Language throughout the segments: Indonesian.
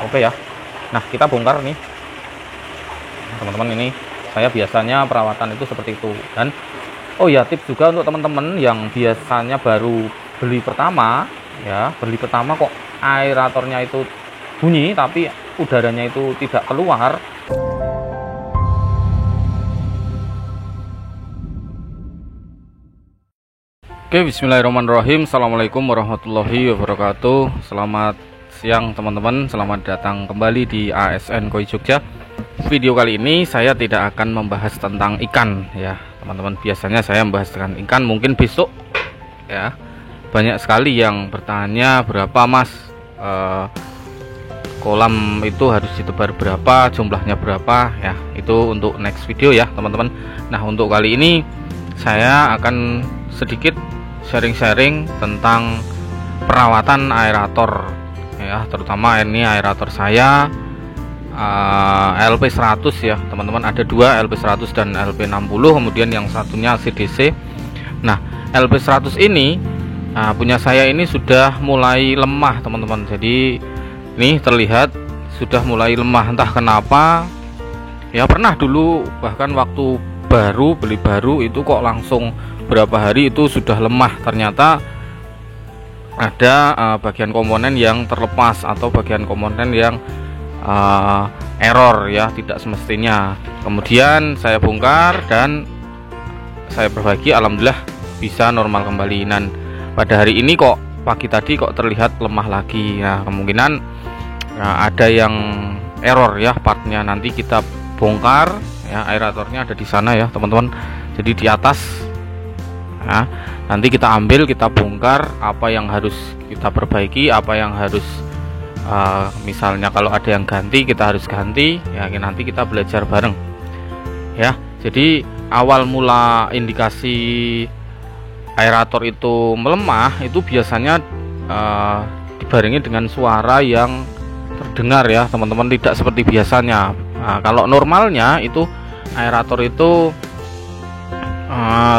Oke ya. Nah, kita bongkar nih teman-teman. Ini saya biasanya perawatan itu seperti itu. Dan oh ya, tips juga untuk teman-teman yang biasanya baru beli pertama ya, beli pertama kok aeratornya itu bunyi tapi udaranya itu tidak keluar. Oke, bismillahirrahmanirrahim. Assalamualaikum warahmatullahi wabarakatuh. Selamat siang teman-teman, selamat datang kembali di ASN Koi Jogja. Video kali ini saya tidak akan membahas tentang ikan ya teman-teman. Biasanya saya membahas tentang ikan, mungkin besok ya. Banyak sekali yang bertanya, berapa mas kolam itu harus ditebar berapa, jumlahnya berapa ya. Itu untuk next video ya teman-teman. Nah, untuk kali ini saya akan sedikit sharing-sharing tentang perawatan aerator ya, terutama ini aerator saya LP100 ya teman-teman. Ada dua, LP100 dan LP60, kemudian yang satunya CDC. Nah, LP100 ini punya saya ini sudah mulai lemah teman-teman. Jadi ini terlihat sudah mulai lemah, entah kenapa ya. Pernah dulu bahkan waktu beli baru itu kok langsung berapa hari itu sudah lemah. Ternyata ada bagian komponen yang terlepas atau bagian komponen yang error ya, tidak semestinya. Kemudian saya bongkar dan saya perbaiki, alhamdulillah bisa normal kembali. Dan pada hari ini kok pagi tadi kok terlihat lemah lagi. Nah, kemungkinan ada yang error ya partnya. Nanti kita bongkar ya, aeratornya ada di sana ya teman-teman. Jadi di atas. Nah, nanti kita ambil, kita bongkar apa yang harus kita perbaiki, apa yang harus misalnya kalau ada yang ganti kita harus ganti ya. Nanti kita belajar bareng ya. Jadi awal mula indikasi aerator itu melemah itu biasanya dibarengi dengan suara yang terdengar ya teman-teman, tidak seperti biasanya. Nah, kalau normalnya itu aerator itu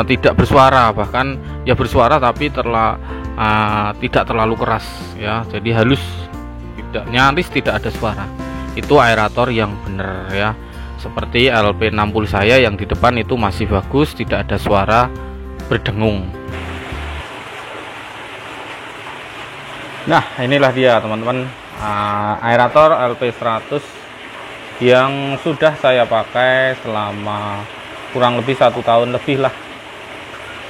tidak bersuara, bahkan ya bersuara tapi tidak terlalu keras ya, jadi halus, tidak nyaris, tidak ada suara. Itu aerator yang benar ya. Seperti LP60 saya yang di depan itu masih bagus, tidak ada suara berdengung. Nah, inilah dia teman-teman, aerator LP100 yang sudah saya pakai selama kurang lebih 1 tahun lebih lah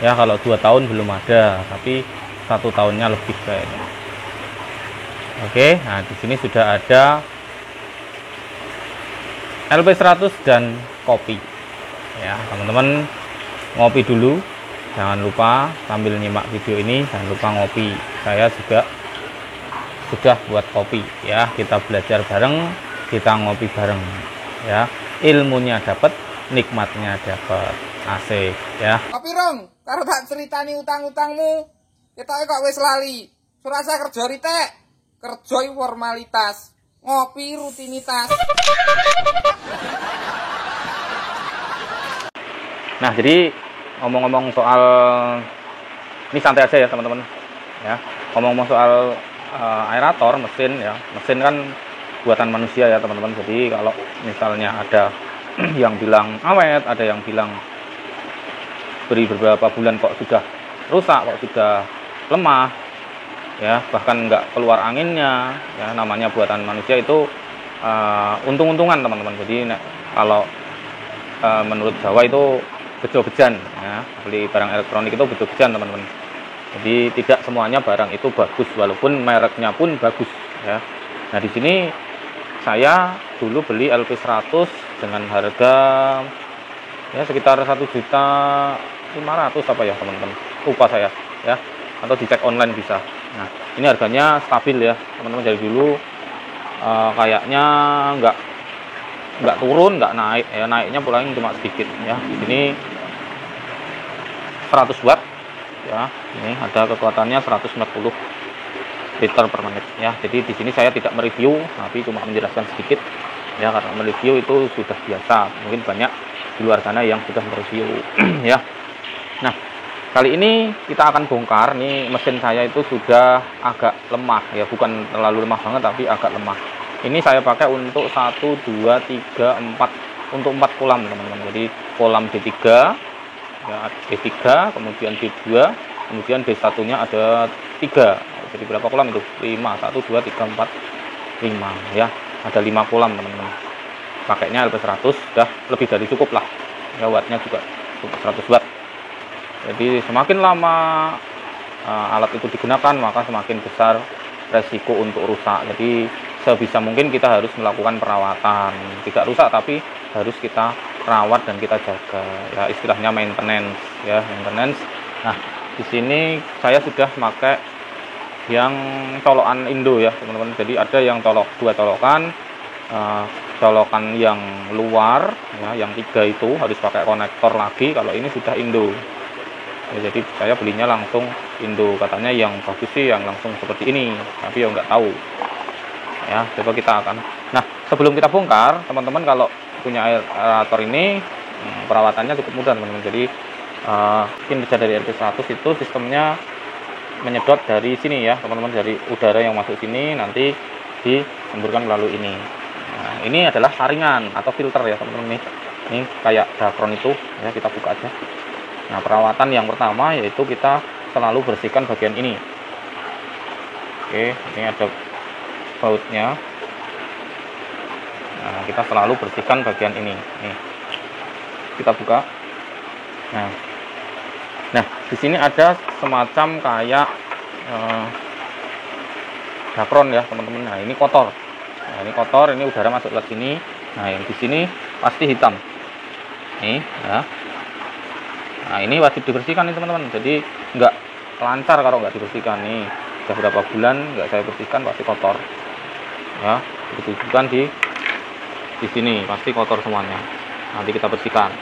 ya. Kalau 2 tahun belum ada, tapi 1 tahunnya lebih kayaknya. Oke, nah di sini sudah ada LP100 dan kopi ya teman-teman. Ngopi dulu, jangan lupa sambil nyimak video ini, jangan lupa ngopi. Saya juga sudah buat kopi ya, kita belajar bareng, kita ngopi bareng ya. Ilmunya dapat, nikmatnya dapat, asik ya. Tapi rong, karo tak ceritani utang-utangmu, ketoke kok wis lali. Surasa kerja ritek, kerja formalitas, ngopi rutinitas. Nah, jadi ngomong-ngomong soal ini, santai aja ya teman-teman ya. Ngomong-ngomong soal aerator mesin ya, mesin kan buatan manusia ya teman-teman. Jadi kalau misalnya ada yang bilang awet, ada yang bilang beri beberapa bulan kok sudah rusak, kok sudah lemah ya, bahkan nggak keluar anginnya ya. Namanya buatan manusia itu untung-untungan teman-teman. Jadi kalau menurut Jawa itu bejo-bejan ya, beli barang elektronik itu bejo-bejan teman-teman. Jadi tidak semuanya barang itu bagus, walaupun mereknya pun bagus ya. Nah, di sini saya dulu beli LP100 dengan harga ya sekitar 1.500.000 apa ya teman-teman, lupa saya ya, atau dicek online bisa. Nah, ini harganya stabil ya teman-teman. Dari dulu kayaknya nggak turun, nggak naik ya, naiknya paling cuma sedikit ya. Di sini 100 watt ya, ini ada kekuatannya 140 liter per menit ya. Jadi di sini saya tidak mereview, tapi cuma menjelaskan sedikit ya, karena mereview itu sudah biasa. Mungkin banyak di luar sana yang sudah mereview ya. Nah, kali ini kita akan bongkar nih, mesin saya itu sudah agak lemah ya, bukan terlalu lemah banget tapi agak lemah Ini saya pakai untuk 1, 2, 3, 4, untuk 4 kolam teman-teman. Jadi kolam D3 ya, D3, kemudian D2, kemudian D1 nya ada 3. Jadi berapa kolam itu? 5, 1, 2, 3, 4, 5 ya, ada 5 kolam teman-teman. Pakainya LP100 sudah lebih dari cukup lah ya, wattnya juga cukup 100 watt. Jadi semakin lama alat itu digunakan, maka semakin besar resiko untuk rusak. Jadi sebisa mungkin kita harus melakukan perawatan, tidak rusak tapi harus kita rawat dan kita jaga ya, istilahnya maintenance ya, maintenance. Nah, di sini saya sudah pakai yang colokan Indo ya teman-teman. Jadi ada yang dua colokan, colokan yang luar ya, yang 3 itu harus pakai konektor lagi. Kalau ini sudah Indo ya, jadi saya belinya langsung Indo, katanya yang bagus sih yang langsung seperti ini, tapi ya nggak tahu ya. Coba kita akan, nah sebelum kita bongkar teman-teman, kalau punya aerator ini perawatannya cukup mudah teman-teman. Jadi kinerja dari LP100 itu sistemnya menyedot dari sini ya teman-teman, dari udara yang masuk sini nanti disemburkan melalui ini. Nah, ini adalah saringan atau filter ya teman-teman. Ini kayak dakron itu ya, kita buka aja. Nah, perawatan yang pertama yaitu kita selalu bersihkan bagian ini. Oke, ini ada bautnya. Nah, kita selalu bersihkan bagian ini. Nih, kita buka. Nah, di sini ada semacam kayak dakron ya teman-teman. Nah, ini kotor. Nah, ini kotor, ini udara masuk ke sini. Nah, yang di sini pasti hitam. Nih, ya. Nah, ini wajib dibersihkan nih teman-teman. Jadi nggak lancar kalau nggak dibersihkan. Nih, sudah berapa bulan nggak saya bersihkan, pasti kotor. Ya, bersihkan di sini pasti kotor semuanya. Nanti kita bersihkan.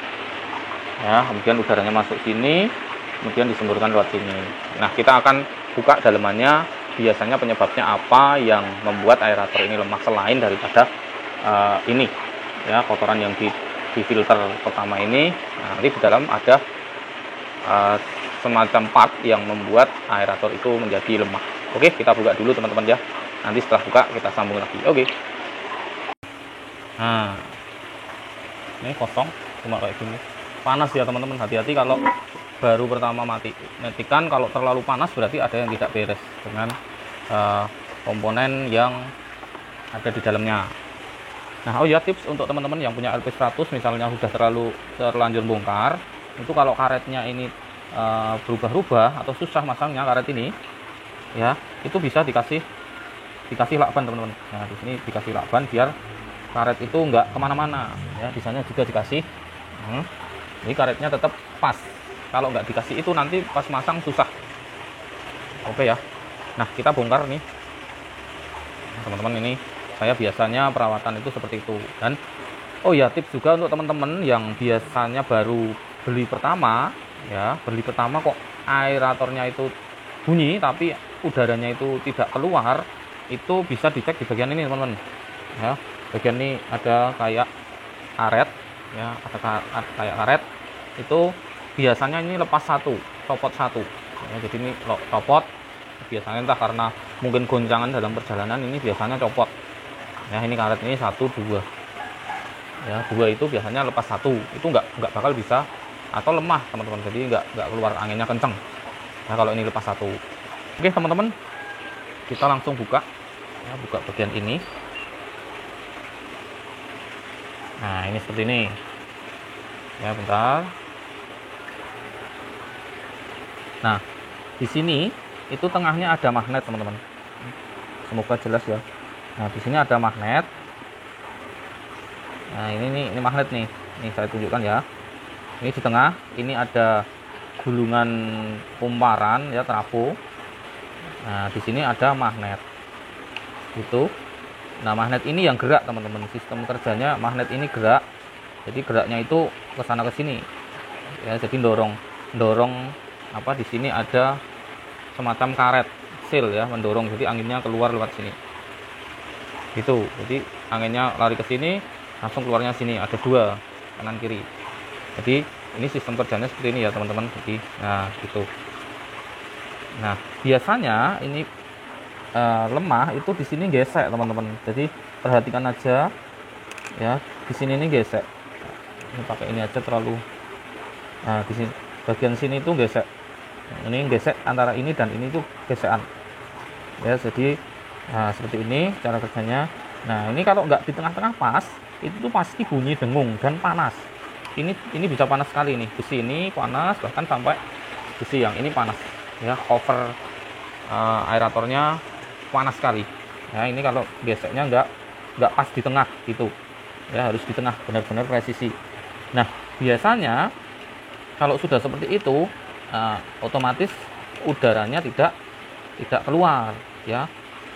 Ya, kemudian udaranya masuk sini, kemudian disemburkan lewat sini. Nah, kita akan buka dalemannya. Biasanya penyebabnya apa yang membuat aerator ini lemah selain daripada ini ya, kotoran yang di filter pertama ini. Nah, nanti di dalam ada semacam part yang membuat aerator itu menjadi lemah. Oke, kita buka dulu teman-teman ya. Nanti setelah buka kita sambung lagi. Oke. Nah, ini kosong, cuma kayak gini. Panas ya teman-teman, hati-hati kalau baru pertama matikan. Kalau terlalu panas berarti ada yang tidak beres dengan komponen yang ada di dalamnya. Nah, oh ya, tips untuk teman-teman yang punya LP100 misalnya sudah terlanjur bongkar, itu kalau karetnya ini berubah-ubah atau susah masangnya karet ini ya, itu bisa dikasih lakban teman-teman. Nah, di sini dikasih lakban biar karet itu enggak kemana-mana ya. Di sana juga dikasih ini karetnya tetap pas. Kalau nggak dikasih itu nanti pas masang susah. Oke ya. Nah, kita bongkar nih teman-teman. Ini saya biasanya perawatan itu seperti itu. Dan oh ya, tips juga untuk teman-teman yang biasanya baru beli pertama ya, beli pertama kok aeratornya itu bunyi tapi udaranya itu tidak keluar, itu bisa dicek di bagian ini teman-teman ya. Bagian ini ada kayak karet ya, ada kayak karet itu biasanya ini lepas satu, copot satu ya. Jadi ini copot biasanya entah karena mungkin goncangan dalam perjalanan, ini biasanya copot ya. Ini karet ini 1, 2 ya, 2 itu biasanya lepas satu, itu nggak bakal bisa atau lemah teman-teman. Jadi nggak keluar anginnya kenceng ya kalau ini lepas satu. Oke teman-teman, kita langsung buka ya, buka bagian ini. Nah, ini seperti ini ya, bentar. Nah, di sini itu tengahnya ada magnet teman-teman, semoga jelas ya. Nah, di sini ada magnet. Nah, ini magnet nih, saya tunjukkan ya. Ini di tengah, ini ada gulungan kumparan ya, trafo. Nah, di sini ada magnet gitu. Nah, magnet ini yang gerak teman-teman. Sistem kerjanya magnet ini gerak. Jadi geraknya itu ke sana ke sini ya. Jadi dorong apa, di sini ada semacam karet seal ya, mendorong. Jadi anginnya keluar lewat sini gitu. Jadi anginnya lari ke sini, langsung keluarnya sini. Ada 2 kanan kiri. Jadi ini sistem kerjanya seperti ini ya teman-teman. Jadi nah gitu. Nah, biasanya ini lemah itu di sini gesek teman-teman. Jadi perhatikan aja ya, di sini ini gesek. Ini pakai ini aja terlalu. Nah, di sini bagian sini itu gesek. Ini gesek antara ini dan ini tuh gesekan. Ya, jadi seperti ini cara kerjanya. Nah, ini kalau nggak di tengah-tengah pas, itu tuh pasti bunyi dengung dan panas. Ini bisa panas sekali nih. Besi ini panas, bahkan sampai besi yang ini panas. Ya, cover aeratornya panas sekali. Ya, ini kalau geseknya nggak pas di tengah gitu. Ya, harus di tengah, benar-benar presisi. Nah, biasanya kalau sudah seperti itu, otomatis udaranya tidak keluar, ya.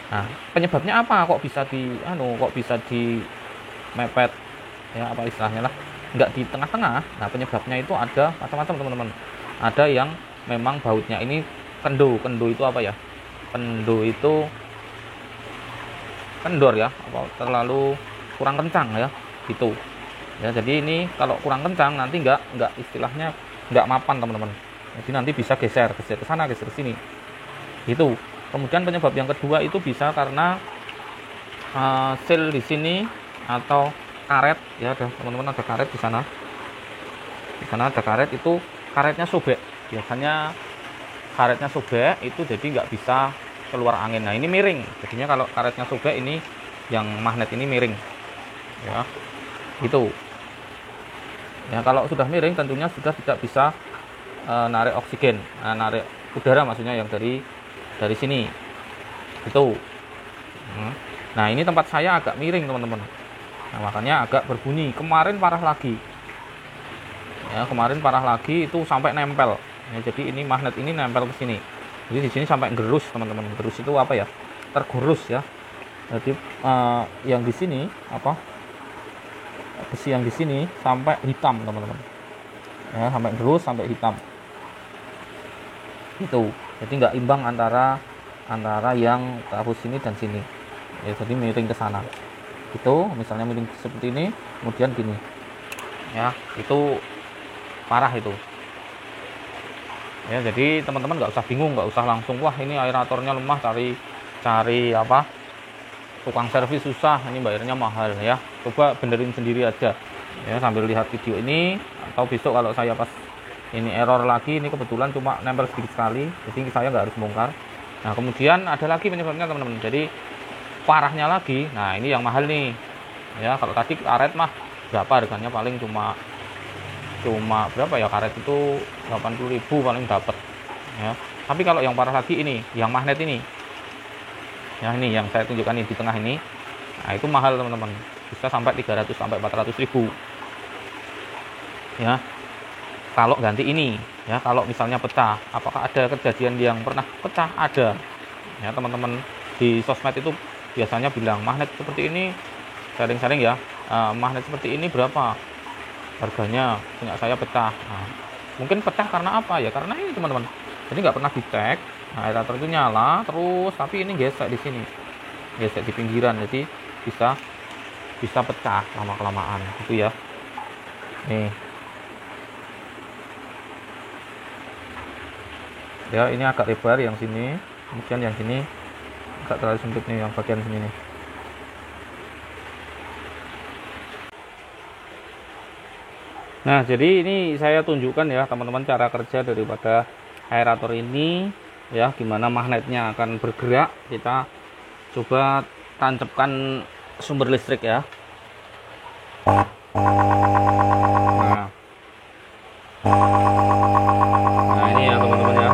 Nah, penyebabnya apa? Kok bisa di mepet, ya, apa istilahnya lah, nggak di tengah-tengah. Nah, penyebabnya itu ada macam-macam teman-teman. Ada yang memang bautnya ini kendo itu apa ya? Kendo itu kendor ya, apa terlalu kurang kencang ya, gitu. Ya, jadi ini kalau kurang kencang nanti nggak istilahnya nggak mapan teman-teman. Jadi nanti bisa geser ke sana, geser ke sini. Itu. Kemudian penyebab yang kedua itu bisa karena seal di sini atau karet ya, teman-teman ada karet di sana. Di sana ada karet, itu karetnya sobek. Biasanya karetnya sobek itu jadi nggak bisa keluar angin. Nah, ini miring. Jadinya kalau karetnya sobek ini yang magnet ini miring. Ya. Gitu. Ya, kalau sudah miring tentunya sudah tidak bisa narik oksigen, narik udara maksudnya yang dari sini. Itu. Nah, ini tempat saya agak miring teman-teman. Nah, makanya agak berbunyi. Kemarin parah lagi. Ya, kemarin parah lagi itu sampai nempel. Ya, jadi ini magnet ini nempel ke sini. Jadi di sini sampai gerus teman-teman. Gerus itu apa ya? Tergerus ya. Jadi yang di sini apa? Besi yang di sini sampai hitam teman-teman. Ya, sampai gerus, sampai hitam. Itu. Jadi nggak imbang antara yang taruh sini dan sini. Ya, jadi miring ke sana. Itu misalnya miring seperti ini, kemudian gini. Ya, itu parah itu. Ya, jadi teman-teman nggak usah bingung, nggak usah langsung wah ini aeratornya lemah, cari apa, tukang servis susah, ini bayarnya mahal ya. Coba benerin sendiri aja ya, sambil lihat video ini, atau besok kalau saya pas ini error lagi, ini kebetulan cuma nempel sedikit sekali, jadi saya nggak harus bongkar. Nah, kemudian ada lagi penyebabnya teman-teman, jadi parahnya lagi. Nah, ini yang mahal nih ya. Kalau tadi karet mah berapa harganya, paling cuma berapa ya, karet itu 80.000 paling dapat ya. Tapi kalau yang parah lagi ini, yang magnet ini ya, ini yang saya tunjukkan ini di tengah ini, nah itu mahal teman-teman, bisa sampai 300 sampai 400.000 ya kalau ganti ini ya. Kalau misalnya pecah, apakah ada kejadian yang pernah pecah? Ada ya, teman-teman di sosmed itu biasanya bilang magnet seperti ini, sharing-sharing ya, magnet seperti ini berapa harganya, punya saya pecah. Nah, mungkin pecah karena apa ya, karena ini teman-teman, jadi nggak pernah dicek. Nah, aerator itu nyala terus, tapi ini gesek di sini, gesek di pinggiran, jadi bisa pecah lama-kelamaan gitu ya. Nih ya, ini agak lebar yang sini, kemudian yang sini agak terlalu sempit nih, yang bagian sini nih. Nah, jadi ini saya tunjukkan ya teman-teman cara kerja daripada aerator ini ya, gimana magnetnya akan bergerak. Kita coba tancapkan sumber listrik ya. Nah, ini ya teman-teman ya.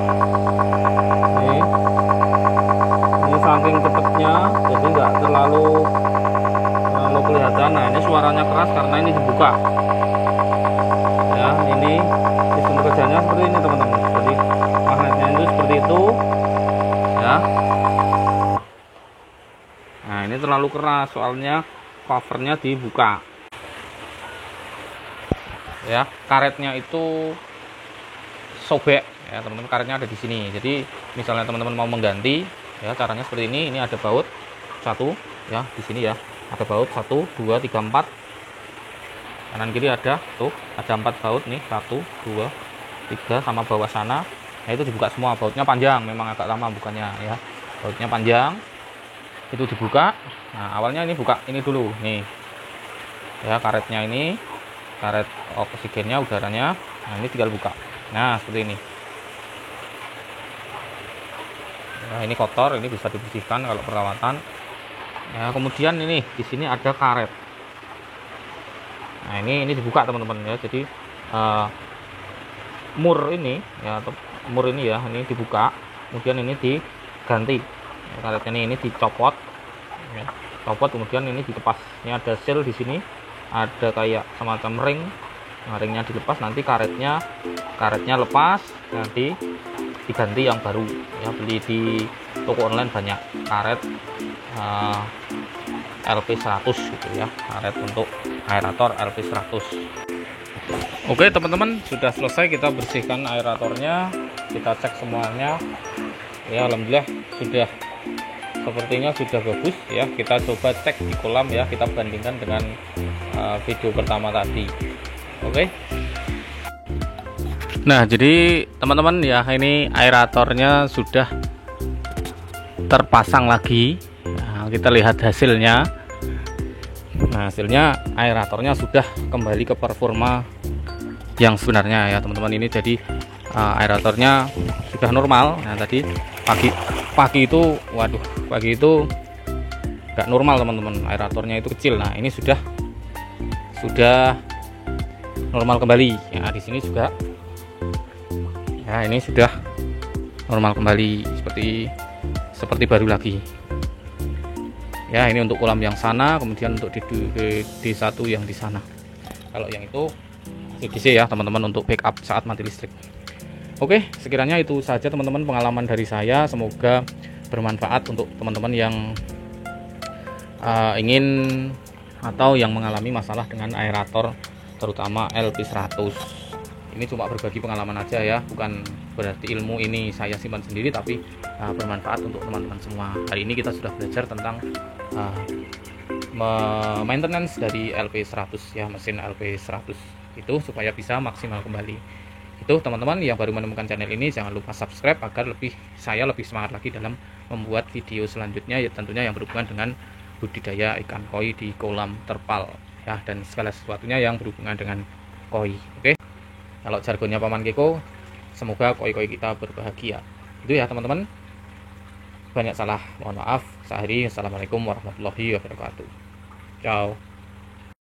Ini saking cepatnya, jadi nggak terlalu kelihatan. Nah, ini suaranya keras karena ini dibuka. Ya, ini sistem kerjanya seperti ini teman-teman. Jadi magnetnya itu seperti itu ya. Nah, ini terlalu keras soalnya covernya dibuka ya. Karetnya itu sobek ya teman-teman, karetnya ada di sini. Jadi misalnya teman-teman mau mengganti ya, caranya seperti ini. Ini ada baut satu ya di sini ya, ada baut 1 2 3 4, kanan kiri ada 4 baut nih, 1 2 3 sama bawah sana. Nah, itu dibuka semua. Bautnya panjang, memang agak lama bukannya ya, bautnya panjang. itu dibuka. Nah, awalnya ini buka ini dulu nih ya, karetnya ini, karet oksigennya, udaranya. Nah, ini tinggal buka. Nah, seperti ini. Nah, ini kotor, ini bisa dibersihkan kalau perawatan ya. Kemudian ini di sini ada karet. Nah, ini dibuka teman-teman ya. Jadi mur ini ya, atau mur ini ya, ini dibuka. Kemudian ini diganti ya, karetnya ini dicopot ya. Copot, kemudian ini dilepas. Ini ada seal di sini, ada kayak semacam ring. Nah, ringnya dilepas, nanti karetnya lepas, nanti diganti yang baru ya. Beli di toko online banyak karet LP100 gitu ya, karet untuk aerator LP100. Oke teman-teman, sudah selesai kita bersihkan aeratornya, kita cek semuanya ya. Alhamdulillah sudah, sepertinya sudah bagus ya. Kita coba cek di kolam ya, kita bandingkan dengan video pertama tadi. Oke. Nah, jadi teman-teman ya, ini aeratornya sudah terpasang lagi. Nah, kita lihat hasilnya. Nah, hasilnya aeratornya sudah kembali ke performa yang sebenarnya ya teman-teman. Ini jadi aeratornya sudah normal. Nah, tadi pagi itu, waduh, pagi itu nggak normal teman-teman, aeratornya itu kecil. Nah, ini sudah normal kembali ya. Di sini juga ya, ini sudah normal kembali seperti baru lagi ya. Ini untuk kolam yang sana, kemudian untuk di satu yang di sana. Kalau yang itu CDC ya teman-teman, untuk backup saat mati listrik. Oke, sekiranya itu saja teman-teman pengalaman dari saya. Semoga bermanfaat untuk teman-teman yang ingin atau yang mengalami masalah dengan aerator, terutama LP100. Ini cuma berbagi pengalaman aja ya, bukan berarti ilmu ini saya simpan sendiri, tapi bermanfaat untuk teman-teman semua. Hari ini kita sudah belajar tentang maintenance dari LP100 ya, mesin LP100 itu supaya bisa maksimal kembali. Itu teman-teman yang baru menemukan channel ini, jangan lupa subscribe agar saya lebih semangat lagi dalam membuat video selanjutnya ya, tentunya yang berhubungan dengan budidaya ikan koi di kolam terpal ya, dan segala sesuatunya yang berhubungan dengan koi. Oke, kalau jargonnya Paman Keko, semoga koi-koi kita berbahagia. Itu ya teman-teman, banyak salah mohon maaf. Assalamualaikum warahmatullahi wabarakatuh. Ciao.